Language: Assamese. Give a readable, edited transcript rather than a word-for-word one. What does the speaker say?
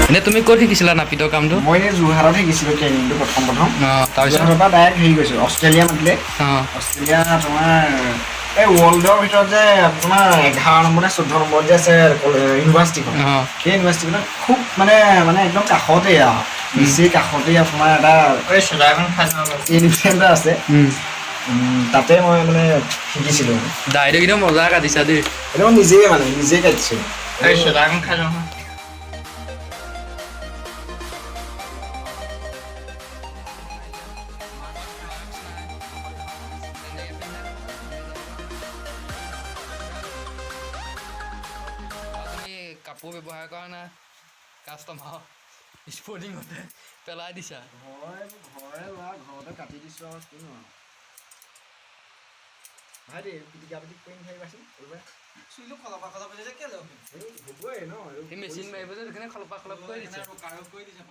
এনে তুমি ক'ত শিকিছিলা নাপিতৰ কামটো মই যোৰহাটত শিকিছিলোঁ ট্ৰেইনিংটো প্ৰথম তাৰপিছত যোৰহাটৰ পৰা ডাইৰেক্ট হেৰি গৈছোঁ অষ্ট্ৰেলিয়া মাতিলে অষ্ট্ৰেলিয়া তোমাৰ এই ৱৰ্ল্ডৰ ভিতৰত যে তোমাৰ 11 নম্বৰ নে 14 নম্বৰত যে আছে ইউনিভাৰ্চিটিখন সেই ইউনিভাৰ্চিটিখনত খুব মানে একদম কাষতেই আৰু বেছি কাষতেই আপোনাৰ এটা ইউনিভাৰ্চিটি আছে তাতে মই মানে শিকিছিলোঁ দাইটো একদম মজা কাটিছা দেই এইটো মই নিজেই কাটিছোঁ খাই লওঁ কাপোৰ ব্যৱহাৰ কৰা না কাষ্টমাৰ স্পৰ্টিঙতে পেলাই দিছা ঘৰে লোৱা ঘৰতে কাটি দিছোঁ আৰু কিনো আৰু ভাই দেই পিটিকা পিটিক কৰি নাথাকিবাচোন চুইটো খলপা যে কেলৈ হ'বই ন মেচিন মাৰিব যে সেইকাৰণে খলপা কৰি দিছে কৰি দিছে